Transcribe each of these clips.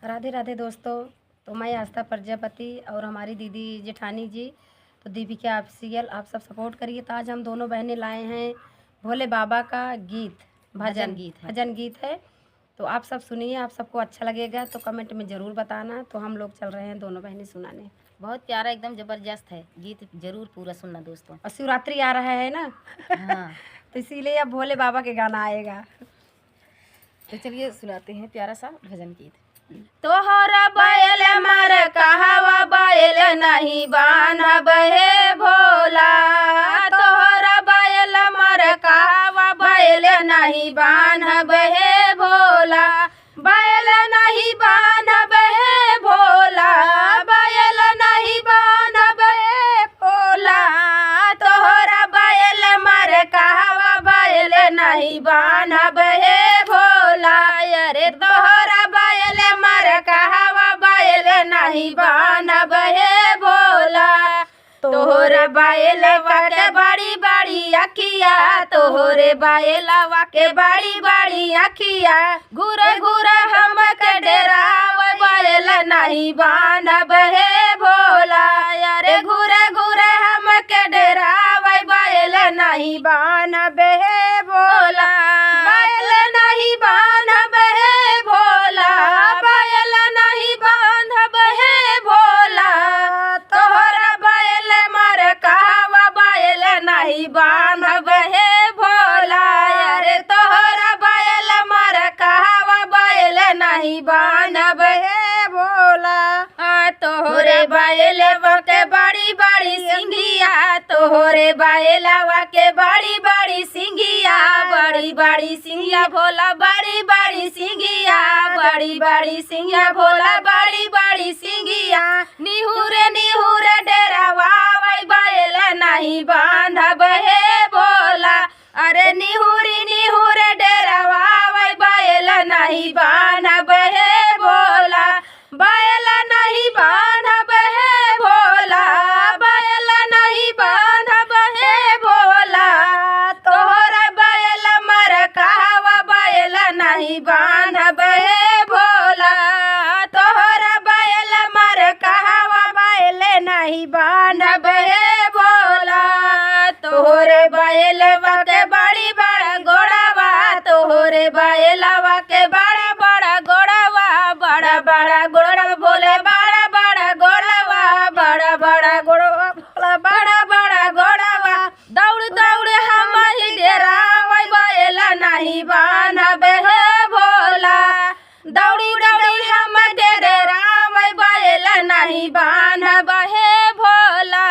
राधे राधे दोस्तों। तो मैं आस्था प्रजापति और हमारी दीदी जेठानी जी तो दीपिका ऑफिशियल आप सब सपोर्ट करिए। तो आज हम दोनों बहनें लाए हैं भोले बाबा का गीत भजन गीत है। तो आप सब सुनिए, आप सबको अच्छा लगेगा तो कमेंट में ज़रूर बताना। तो हम लोग चल रहे हैं दोनों बहनें सुनाने। बहुत प्यारा एकदम ज़बरदस्त है गीत, जरूर पूरा सुनना दोस्तों। और शिवरात्रि आ रहा है ना हाँ तो इसीलिए अब भोले बाबा के गाना आएगा। तो चलिए सुनाते हैं प्यारा सा भजन गीत। तोहरा बैल मर कहवा बैल नहीं बान्हब हे भोला, तोहरा बैल मर कहवा बैल नहीं बान्हब हे भोला, बैल नहीं बान्हब हे भोला, बैल नहीं बान्हब हे भोला, तोहरा बैल मर कहवा बैल नहीं बान्हब हे भोला। अरे तोहरा बैल मर कहवा बैल नहीं बान्हब हे भोला, तोहरे बैलवा के बड़ी बड़ी अखिया, तोहरे बैलवा के बड़ी बड़ी अखिया, घूरे घूरे हम के डेरावे बैल नहीं बान्हब हे भोला। अरे घूरे घूरे हम के डेरावे बैल नहीं बान्हब हे भोला, बैल नहीं बान्हब हे भोला, बैल नहीं बान्हब हे भोला, तोहरा बैल मर कहवा बैल नहीं बान्हब हे भोला। अरे तोहरा बैल मर कहवा बैल नहीं बान्हब हे भोला, तोहरे बैलवा के बड़ी बड़ी सिंगिया, तोहरे बैलवा के बड़ी बड़ी सिंगिया, बड़ी बड़ी सिंगिया भोला, बड़ी बड़ी सिंगिया, बड़ी बड़ी सिंगिया भोला, बड़ी बड़ी सिंगिया, निहुरे निहुरे डेरावा बैल नहीं बान्हब हे भोला। अरे निहुरी निहुरे डेरावा बैल नहीं बान्हब हे भोला, बैल नहीं बान्हब हे भोला, बैल नहीं बान्हब हे भोला, तोहरा बैल मर कहवा बैल नहीं बान्हब हे भोला, तोहरा बैल मर कहवा बैल नहीं बान्हब हे भोला, तोहरे बैलवा के बड़ी बड़ा गोड़वा, तोहरे बैलवा के बड़ा बड़ा गोड़वा, बड़ा बड़ा गोड़वा भोले, बड़ा बड़ा गोड़वा, बड़ा बड़ा गोड़वा भोला, बड़ा बड़ा गोड़वा, दौड़ दौड़ हम ही डेरावा बैल नहीं बान्हब हे भोला, दौड़ी दौड़ी हम डेरावा बैल नहीं बान्हब हे भोला,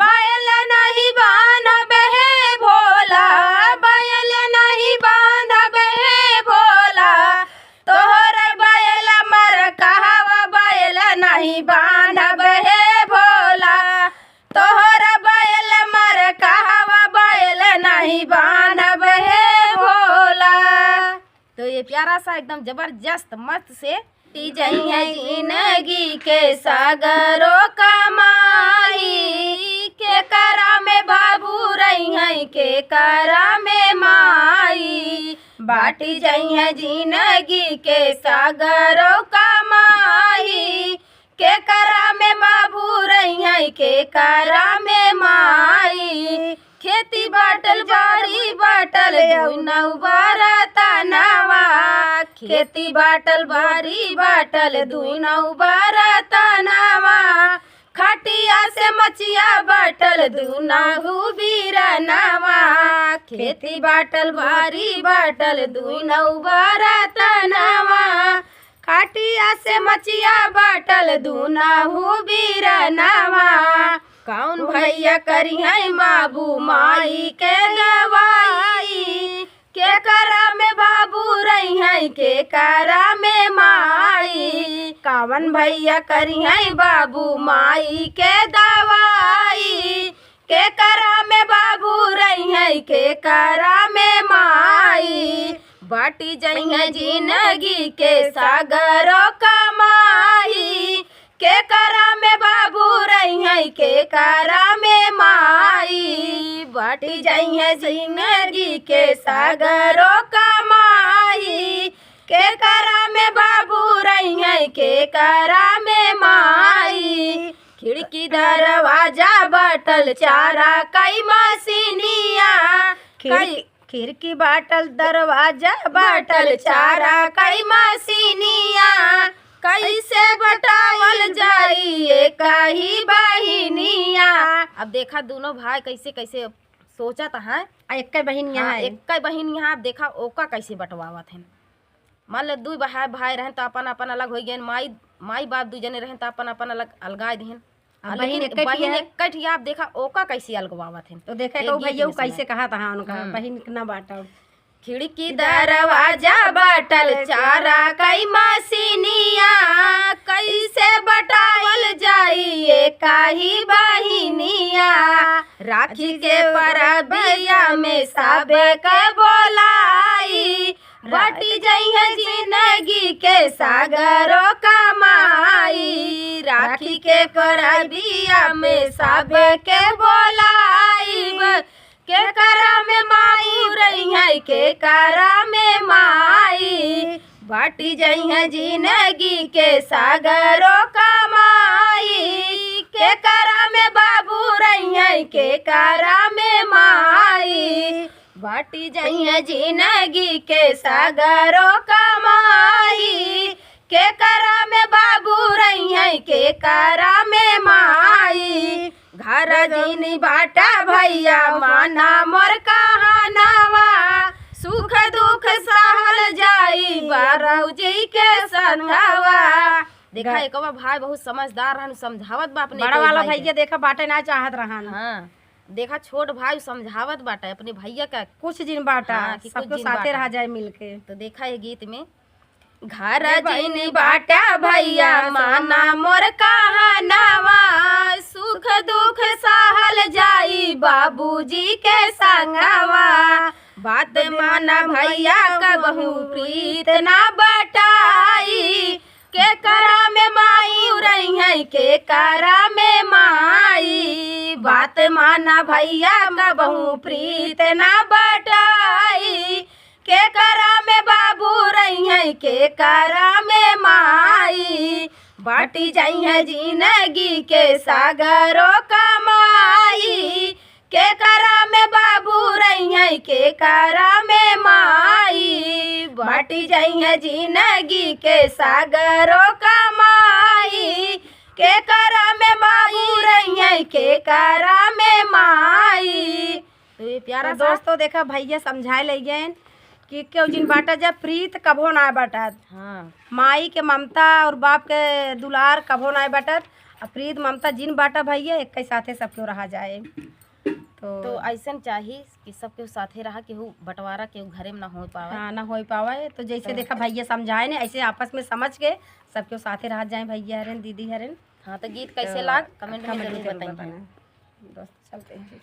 बैल नहीं बान्हब हे भोला, बैल नहीं बान्हब हे भोला, तोहरे बैल मर कहवा बैल नहीं बान्हब हे भोला, तोहरा बैल मर कहवा बैल नहीं बान्हब हे भोला। तो ये प्यारा सा एकदम जबरदस्त मस्त से जई है जिंदगी के सागरो कमाई, के करा में बाबू रही है, के करा में माई, बाटी जई है जिंदगी के सागरो कमाई, के करा में बाबू रही है, के करा में माई, खेती बाटल बाड़ी बाटल दुनौ बरतनवा, खेती बाटल बाड़ी बाटल दुनौ बरतनवा, खटिया से मचिया बाटल दुनहु बीरनवा, खेती बाटल बाड़ी बाटल दुनौ बरतनवा, खटिया से मचिया बाटल दुनहु बीरनवा, कौन भैया करी है बाबू माई के दवाई, के करा में बाबू रही है, के करा में माई, कौन भैया करी है बाबू माई के दवाई, के करा में बाबू रही है, के करा में माई, बाटी जई है जिंदगी के सागरो कमाई, के करा में बाबू रही है, के करा में माई, बाटी जई है जिंदगी के सागरो कमाई, के के करा में बाबू रही है के करा में माई। खिड़की दरवाजा बटल चारा कई मसीनिया, खिड़की बाटल दरवाजा बाटल चारा कई मसीनिया। कैसे बटावल जाई एक ही बहिनिया। अब देखा दोनों भाई कैसे कैसे सोचत है। एक बहिन यहाँ है, एक बहिन यहाँ। अब देखा ओका कैसे बटवावत है। मान लो दू भाई रहन तो अपन अपन अलग हो गए, माई बाप दू जने रहन तो अपन अपन अलग अलगाए दिहन। बहिन एक आप देखा ओका कैसे अलगवावत है। तो देखा तो भैया कैसे कहा था उनका बहिन न बाटा। खिड़की दरवाजा बाटल चारा कई मसीनिया, कैसे बटावल जाई एक ही बहिनिया। राखी के परबिया में सबे के बोलाई, बटी जइहे जिंदगी के सागरों कमाई। राखी के परबिया में सबे के बोलाई, के करा में माई रही है के करा में माई। बाटी जइहे जिंदगी के सागरों कमाई, के करा में बाबू रही है के करा में माई। बाटी जइहे जिंदगी के सागरों कमाई, के करा में बाबू रही है के करा में माई। घर जीनी बाटा भैया माना मोर कहानावा, सुख दुख सहल जाई बारऊ जी के संगवा। देखा एक भाई बहुत समझदार रहन, समझावत बा अपने बड़ा वाला भैया देखा बाटे ना चाहत रहन। हाँ देखा छोट भाई समझावत बाटा अपने भैया का कुछ दिन बाटा सबको साथे रह जाए मिलके। तो देखा ये गीत में घर जीनी बाटा भैया माना मोर कहानावा, सुख दुख सहल जाई बाबूजी के संगवा। बात माना भैया कबहू प्रीत ना बटाई, के करा में माई रही है के करा में माई। बात माना भैया कबहू प्रीत ना बटाई, के करा में बाबू रही है के करा में माई। बाटी जइहे जिंदगी के सागरों कमाई, के करा में बाबू रही है के करा में माई। बाटी जइहे जिंदगी के सागरों कमाई, के करा में बाबू रही है के करा में माई। तो ये प्यारा दोस्तों देखा भैया समझाए ले गए कि क्यों जिन बाटा जब प्रीत कभो ना बाटत। हाँ माई के ममता और बाप के दुलार कभो ना बाटत। प्रीत ममता जिन बाटा भैया एक के साथे सबके रहा जाए। तो ऐसा चाहिए कि सबके साथे रहा, केहू बंटवारा केहू घरे में ना हो पावे। हाँ ना हो पावे। तो जैसे देखा भैया समझाए ने ऐसे आपस में समझ के सबके साथे रह जाए भैया हरन दीदी हरन। हाँ तो गीत कैसे लाग कमेंट में जरूर बताइए। दोस्त चलते हैं।